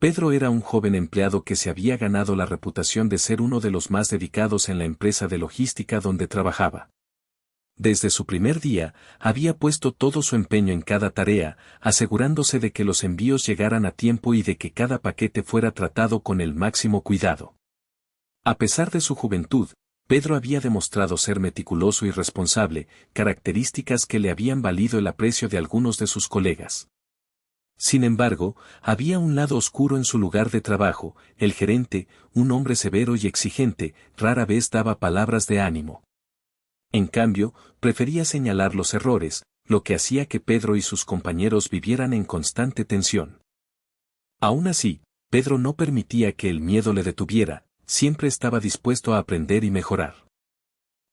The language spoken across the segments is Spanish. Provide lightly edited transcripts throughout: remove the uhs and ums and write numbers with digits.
Pedro era un joven empleado que se había ganado la reputación de ser uno de los más dedicados en la empresa de logística donde trabajaba. Desde su primer día, había puesto todo su empeño en cada tarea, asegurándose de que los envíos llegaran a tiempo y de que cada paquete fuera tratado con el máximo cuidado. A pesar de su juventud, Pedro había demostrado ser meticuloso y responsable, características que le habían valido el aprecio de algunos de sus colegas. Sin embargo, había un lado oscuro en su lugar de trabajo. El gerente, un hombre severo y exigente, rara vez daba palabras de ánimo. En cambio, prefería señalar los errores, lo que hacía que Pedro y sus compañeros vivieran en constante tensión. Aún así, Pedro no permitía que el miedo le detuviera, siempre estaba dispuesto a aprender y mejorar.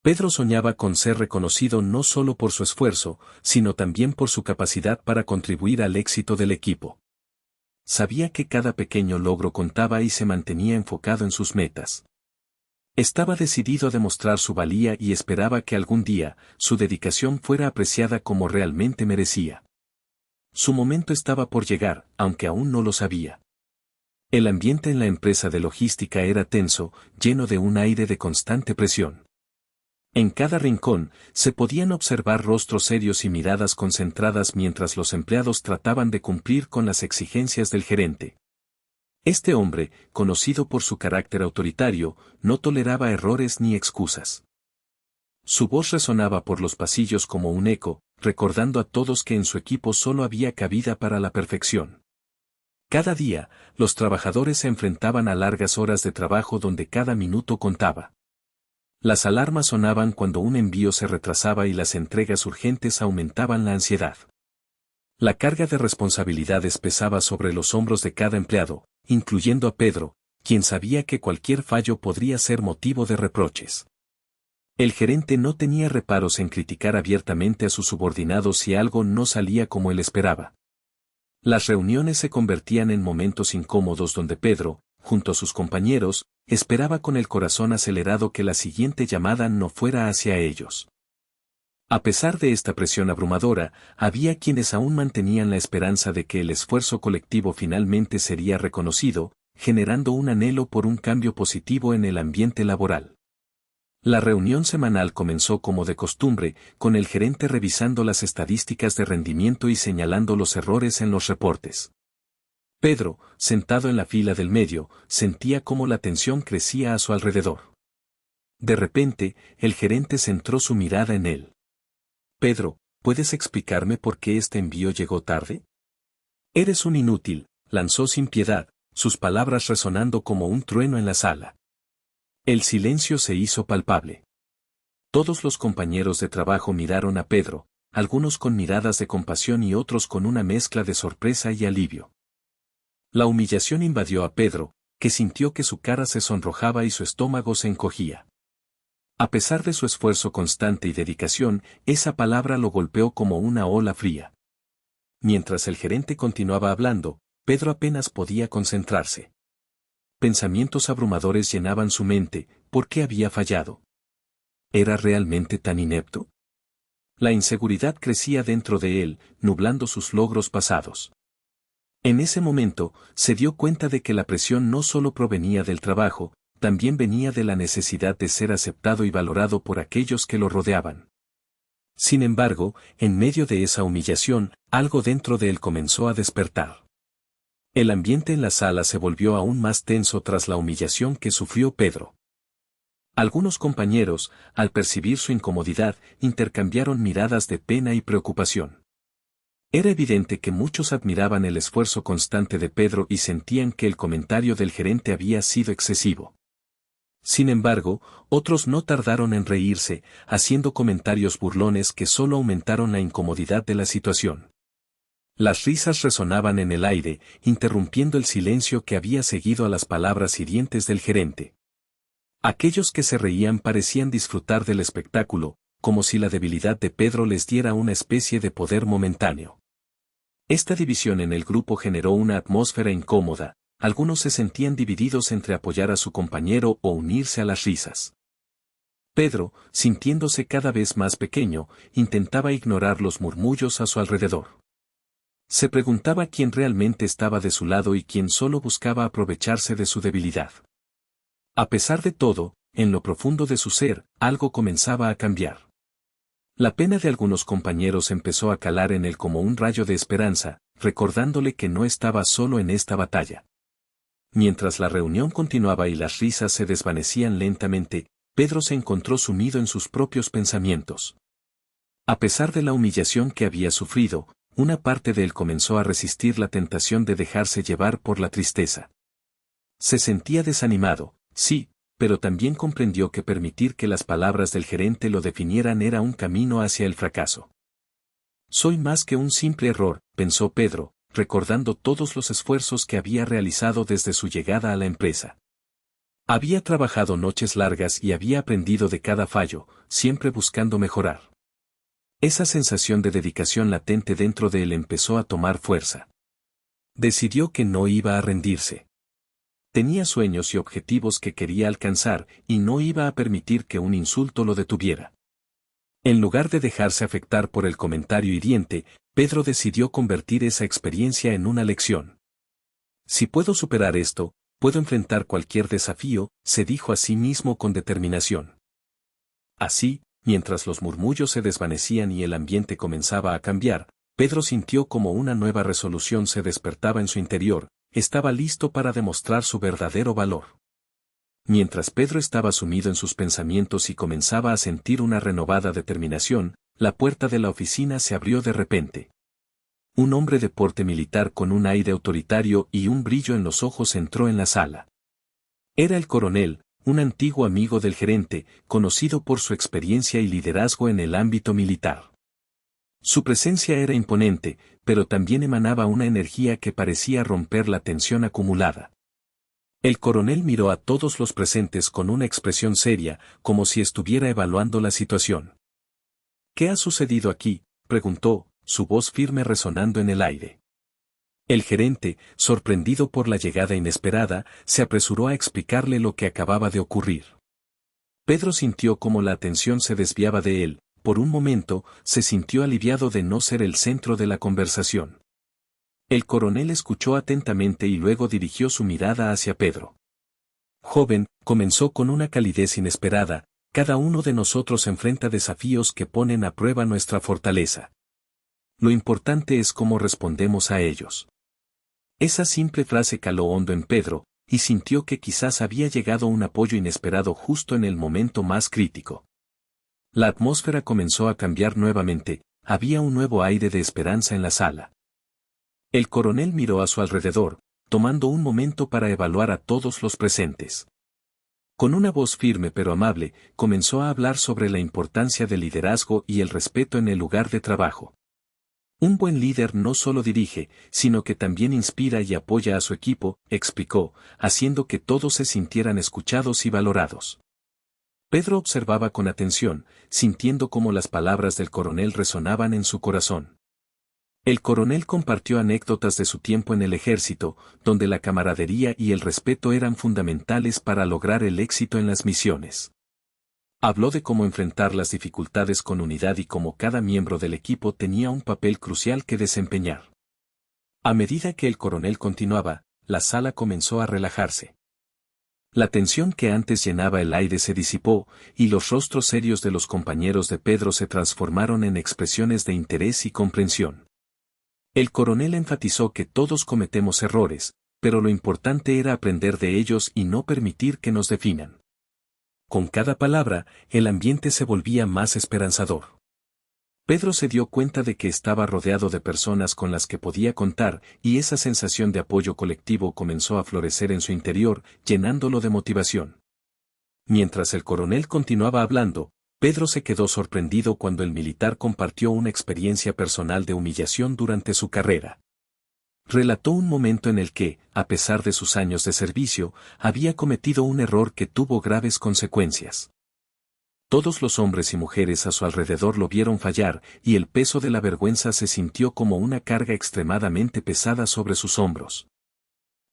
Pedro soñaba con ser reconocido no solo por su esfuerzo, sino también por su capacidad para contribuir al éxito del equipo. Sabía que cada pequeño logro contaba y se mantenía enfocado en sus metas. Estaba decidido a demostrar su valía y esperaba que algún día, su dedicación fuera apreciada como realmente merecía. Su momento estaba por llegar, aunque aún no lo sabía. El ambiente en la empresa de logística era tenso, lleno de un aire de constante presión. En cada rincón, se podían observar rostros serios y miradas concentradas mientras los empleados trataban de cumplir con las exigencias del gerente. Este hombre, conocido por su carácter autoritario, no toleraba errores ni excusas. Su voz resonaba por los pasillos como un eco, recordando a todos que en su equipo solo había cabida para la perfección. Cada día, los trabajadores se enfrentaban a largas horas de trabajo donde cada minuto contaba. Las alarmas sonaban cuando un envío se retrasaba y las entregas urgentes aumentaban la ansiedad. La carga de responsabilidades pesaba sobre los hombros de cada empleado, incluyendo a Pedro, quien sabía que cualquier fallo podría ser motivo de reproches. El gerente no tenía reparos en criticar abiertamente a sus subordinados si algo no salía como él esperaba. Las reuniones se convertían en momentos incómodos donde Pedro, junto a sus compañeros, esperaba con el corazón acelerado que la siguiente llamada no fuera hacia ellos. A pesar de esta presión abrumadora, había quienes aún mantenían la esperanza de que el esfuerzo colectivo finalmente sería reconocido, generando un anhelo por un cambio positivo en el ambiente laboral. La reunión semanal comenzó como de costumbre, con el gerente revisando las estadísticas de rendimiento y señalando los errores en los reportes. Pedro, sentado en la fila del medio, sentía cómo la tensión crecía a su alrededor. De repente, el gerente centró su mirada en él. «Pedro, ¿puedes explicarme por qué este envío llegó tarde?» «Eres un inútil», lanzó sin piedad, sus palabras resonando como un trueno en la sala. El silencio se hizo palpable. Todos los compañeros de trabajo miraron a Pedro, algunos con miradas de compasión y otros con una mezcla de sorpresa y alivio. La humillación invadió a Pedro, que sintió que su cara se sonrojaba y su estómago se encogía. A pesar de su esfuerzo constante y dedicación, esa palabra lo golpeó como una ola fría. Mientras el gerente continuaba hablando, Pedro apenas podía concentrarse. Pensamientos abrumadores llenaban su mente. ¿Por qué había fallado? ¿Era realmente tan inepto? La inseguridad crecía dentro de él, nublando sus logros pasados. En ese momento, se dio cuenta de que la presión no solo provenía del trabajo, también venía de la necesidad de ser aceptado y valorado por aquellos que lo rodeaban. Sin embargo, en medio de esa humillación, algo dentro de él comenzó a despertar. El ambiente en la sala se volvió aún más tenso tras la humillación que sufrió Pedro. Algunos compañeros, al percibir su incomodidad, intercambiaron miradas de pena y preocupación. Era evidente que muchos admiraban el esfuerzo constante de Pedro y sentían que el comentario del gerente había sido excesivo. Sin embargo, otros no tardaron en reírse, haciendo comentarios burlones que solo aumentaron la incomodidad de la situación. Las risas resonaban en el aire, interrumpiendo el silencio que había seguido a las palabras hirientes del gerente. Aquellos que se reían parecían disfrutar del espectáculo, como si la debilidad de Pedro les diera una especie de poder momentáneo. Esta división en el grupo generó una atmósfera incómoda, algunos se sentían divididos entre apoyar a su compañero o unirse a las risas. Pedro, sintiéndose cada vez más pequeño, intentaba ignorar los murmullos a su alrededor. Se preguntaba quién realmente estaba de su lado y quién solo buscaba aprovecharse de su debilidad. A pesar de todo, en lo profundo de su ser, algo comenzaba a cambiar. La pena de algunos compañeros empezó a calar en él como un rayo de esperanza, recordándole que no estaba solo en esta batalla. Mientras la reunión continuaba y las risas se desvanecían lentamente, Pedro se encontró sumido en sus propios pensamientos. A pesar de la humillación que había sufrido, una parte de él comenzó a resistir la tentación de dejarse llevar por la tristeza. Se sentía desanimado, sí, pero también comprendió que permitir que las palabras del gerente lo definieran era un camino hacia el fracaso. Soy más que un simple error, pensó Pedro, recordando todos los esfuerzos que había realizado desde su llegada a la empresa. Había trabajado noches largas y había aprendido de cada fallo, siempre buscando mejorar. Esa sensación de dedicación latente dentro de él empezó a tomar fuerza. Decidió que no iba a rendirse. Tenía sueños y objetivos que quería alcanzar, y no iba a permitir que un insulto lo detuviera. En lugar de dejarse afectar por el comentario hiriente, Pedro decidió convertir esa experiencia en una lección. Si puedo superar esto, puedo enfrentar cualquier desafío, se dijo a sí mismo con determinación. Así, mientras los murmullos se desvanecían y el ambiente comenzaba a cambiar, Pedro sintió como una nueva resolución se despertaba en su interior, estaba listo para demostrar su verdadero valor. Mientras Pedro estaba sumido en sus pensamientos y comenzaba a sentir una renovada determinación, la puerta de la oficina se abrió de repente. Un hombre de porte militar con un aire autoritario y un brillo en los ojos entró en la sala. Era el coronel, un antiguo amigo del gerente, conocido por su experiencia y liderazgo en el ámbito militar. Su presencia era imponente, pero también emanaba una energía que parecía romper la tensión acumulada. El coronel miró a todos los presentes con una expresión seria, como si estuviera evaluando la situación. ¿Qué ha sucedido aquí?, preguntó, su voz firme resonando en el aire. El gerente, sorprendido por la llegada inesperada, se apresuró a explicarle lo que acababa de ocurrir. Pedro sintió como la atención se desviaba de él, por un momento, se sintió aliviado de no ser el centro de la conversación. El coronel escuchó atentamente y luego dirigió su mirada hacia Pedro. Joven, comenzó con una calidez inesperada, cada uno de nosotros enfrenta desafíos que ponen a prueba nuestra fortaleza. Lo importante es cómo respondemos a ellos. Esa simple frase caló hondo en Pedro, y sintió que quizás había llegado un apoyo inesperado justo en el momento más crítico. La atmósfera comenzó a cambiar nuevamente, había un nuevo aire de esperanza en la sala. El coronel miró a su alrededor, tomando un momento para evaluar a todos los presentes. Con una voz firme pero amable, comenzó a hablar sobre la importancia del liderazgo y el respeto en el lugar de trabajo. Un buen líder no solo dirige, sino que también inspira y apoya a su equipo, explicó, haciendo que todos se sintieran escuchados y valorados. Pedro observaba con atención, sintiendo cómo las palabras del coronel resonaban en su corazón. El coronel compartió anécdotas de su tiempo en el ejército, donde la camaradería y el respeto eran fundamentales para lograr el éxito en las misiones. Habló de cómo enfrentar las dificultades con unidad y cómo cada miembro del equipo tenía un papel crucial que desempeñar. A medida que el coronel continuaba, la sala comenzó a relajarse. La tensión que antes llenaba el aire se disipó, y los rostros serios de los compañeros de Pedro se transformaron en expresiones de interés y comprensión. El coronel enfatizó que todos cometemos errores, pero lo importante era aprender de ellos y no permitir que nos definan. Con cada palabra, el ambiente se volvía más esperanzador. Pedro se dio cuenta de que estaba rodeado de personas con las que podía contar, y esa sensación de apoyo colectivo comenzó a florecer en su interior, llenándolo de motivación. Mientras el coronel continuaba hablando, Pedro se quedó sorprendido cuando el militar compartió una experiencia personal de humillación durante su carrera. Relató un momento en el que, a pesar de sus años de servicio, había cometido un error que tuvo graves consecuencias. Todos los hombres y mujeres a su alrededor lo vieron fallar, y el peso de la vergüenza se sintió como una carga extremadamente pesada sobre sus hombros.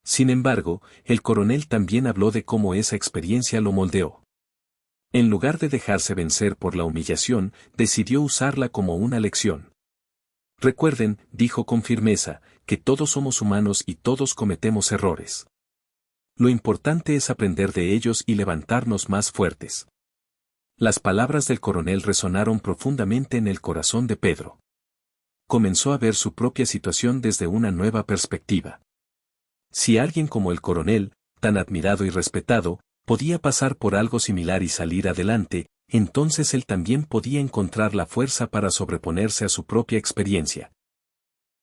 Sin embargo, el coronel también habló de cómo esa experiencia lo moldeó. En lugar de dejarse vencer por la humillación, decidió usarla como una lección. Recuerden, dijo con firmeza, que todos somos humanos y todos cometemos errores. Lo importante es aprender de ellos y levantarnos más fuertes. Las palabras del coronel resonaron profundamente en el corazón de Pedro. Comenzó a ver su propia situación desde una nueva perspectiva. Si alguien como el coronel, tan admirado y respetado, podía pasar por algo similar y salir adelante, entonces él también podía encontrar la fuerza para sobreponerse a su propia experiencia.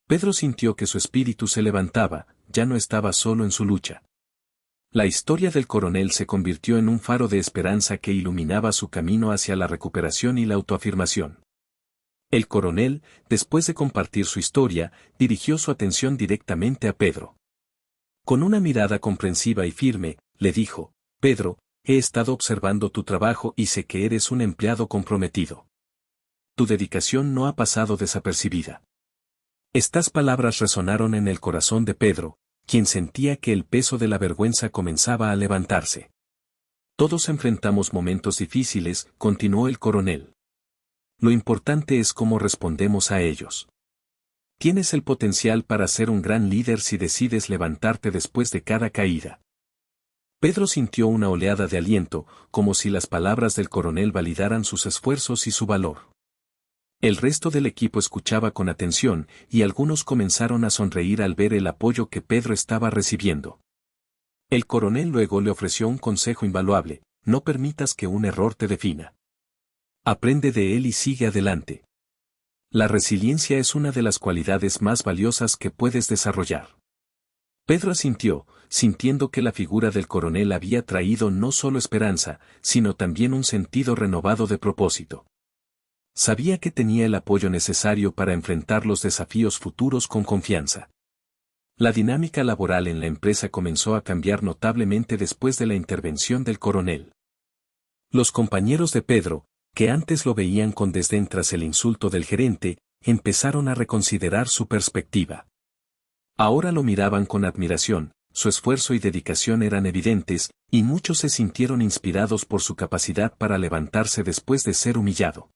Pedro sintió que su espíritu se levantaba, ya no estaba solo en su lucha. La historia del coronel se convirtió en un faro de esperanza que iluminaba su camino hacia la recuperación y la autoafirmación. El coronel, después de compartir su historia, dirigió su atención directamente a Pedro. Con una mirada comprensiva y firme, le dijo: Pedro, he estado observando tu trabajo y sé que eres un empleado comprometido. Tu dedicación no ha pasado desapercibida. Estas palabras resonaron en el corazón de Pedro, quien sentía que el peso de la vergüenza comenzaba a levantarse. Todos enfrentamos momentos difíciles, continuó el coronel. Lo importante es cómo respondemos a ellos. Tienes el potencial para ser un gran líder si decides levantarte después de cada caída. Pedro sintió una oleada de aliento, como si las palabras del coronel validaran sus esfuerzos y su valor. El resto del equipo escuchaba con atención, y algunos comenzaron a sonreír al ver el apoyo que Pedro estaba recibiendo. El coronel luego le ofreció un consejo invaluable: no permitas que un error te defina. Aprende de él y sigue adelante. La resiliencia es una de las cualidades más valiosas que puedes desarrollar. Pedro asintió, sintiendo que la figura del coronel había traído no solo esperanza, sino también un sentido renovado de propósito. Sabía que tenía el apoyo necesario para enfrentar los desafíos futuros con confianza. La dinámica laboral en la empresa comenzó a cambiar notablemente después de la intervención del coronel. Los compañeros de Pedro, que antes lo veían con desdén tras el insulto del gerente, empezaron a reconsiderar su perspectiva. Ahora lo miraban con admiración, su esfuerzo y dedicación eran evidentes, y muchos se sintieron inspirados por su capacidad para levantarse después de ser humillado.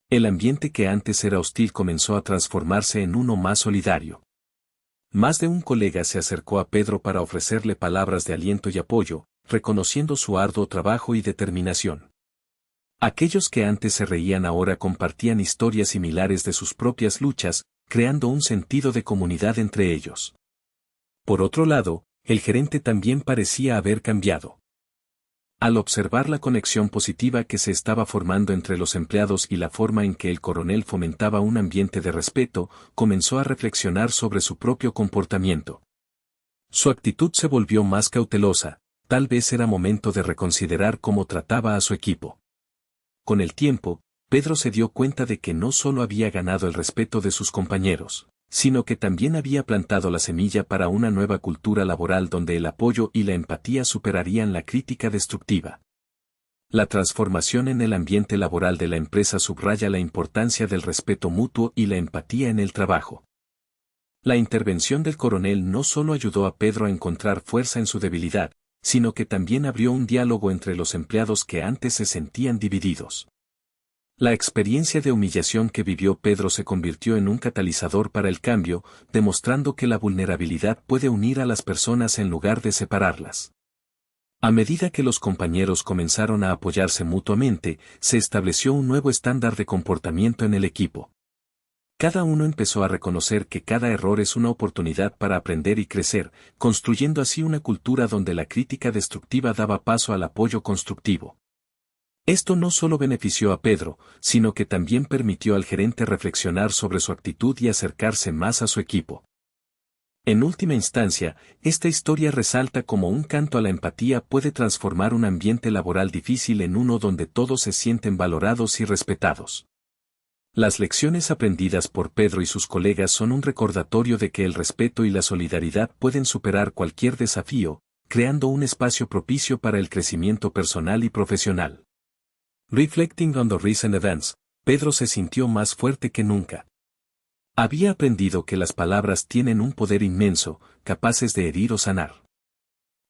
El ambiente que antes era hostil comenzó a transformarse en uno más solidario. Más de un colega se acercó a Pedro para ofrecerle palabras de aliento y apoyo, reconociendo su arduo trabajo y determinación. Aquellos que antes se reían ahora compartían historias similares de sus propias luchas, creando un sentido de comunidad entre ellos. Por otro lado, el gerente también parecía haber cambiado. Al observar la conexión positiva que se estaba formando entre los empleados y la forma en que el coronel fomentaba un ambiente de respeto, comenzó a reflexionar sobre su propio comportamiento. Su actitud se volvió más cautelosa, tal vez era momento de reconsiderar cómo trataba a su equipo. Con el tiempo, Pedro se dio cuenta de que no solo había ganado el respeto de sus compañeros, sino que también había plantado la semilla para una nueva cultura laboral donde el apoyo y la empatía superarían la crítica destructiva. La transformación en el ambiente laboral de la empresa subraya la importancia del respeto mutuo y la empatía en el trabajo. La intervención del coronel no solo ayudó a Pedro a encontrar fuerza en su debilidad, sino que también abrió un diálogo entre los empleados que antes se sentían divididos. La experiencia de humillación que vivió Pedro se convirtió en un catalizador para el cambio, demostrando que la vulnerabilidad puede unir a las personas en lugar de separarlas. A medida que los compañeros comenzaron a apoyarse mutuamente, se estableció un nuevo estándar de comportamiento en el equipo. Cada uno empezó a reconocer que cada error es una oportunidad para aprender y crecer, construyendo así una cultura donde la crítica destructiva daba paso al apoyo constructivo. Esto no solo benefició a Pedro, sino que también permitió al gerente reflexionar sobre su actitud y acercarse más a su equipo. En última instancia, esta historia resalta cómo un canto a la empatía puede transformar un ambiente laboral difícil en uno donde todos se sienten valorados y respetados. Las lecciones aprendidas por Pedro y sus colegas son un recordatorio de que el respeto y la solidaridad pueden superar cualquier desafío, creando un espacio propicio para el crecimiento personal y profesional. Reflecting on the recent events, Pedro se sintió más fuerte que nunca. Había aprendido que las palabras tienen un poder inmenso, capaces de herir o sanar.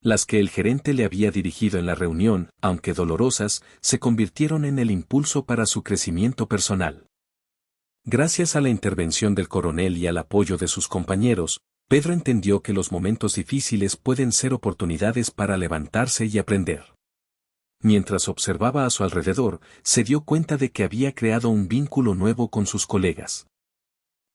Las que el gerente le había dirigido en la reunión, aunque dolorosas, se convirtieron en el impulso para su crecimiento personal. Gracias a la intervención del coronel y al apoyo de sus compañeros, Pedro entendió que los momentos difíciles pueden ser oportunidades para levantarse y aprender. Mientras observaba a su alrededor, se dio cuenta de que había creado un vínculo nuevo con sus colegas.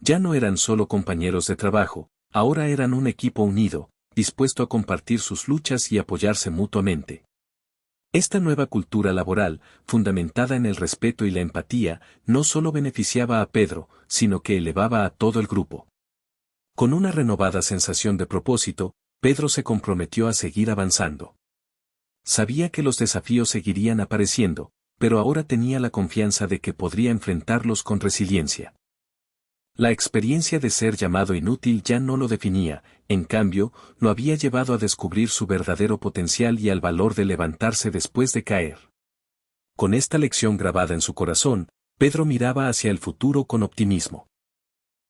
Ya no eran solo compañeros de trabajo, ahora eran un equipo unido, dispuesto a compartir sus luchas y apoyarse mutuamente. Esta nueva cultura laboral, fundamentada en el respeto y la empatía, no solo beneficiaba a Pedro, sino que elevaba a todo el grupo. Con una renovada sensación de propósito, Pedro se comprometió a seguir avanzando. Sabía que los desafíos seguirían apareciendo, pero ahora tenía la confianza de que podría enfrentarlos con resiliencia. La experiencia de ser llamado inútil ya no lo definía, en cambio, lo había llevado a descubrir su verdadero potencial y al valor de levantarse después de caer. Con esta lección grabada en su corazón, Pedro miraba hacia el futuro con optimismo.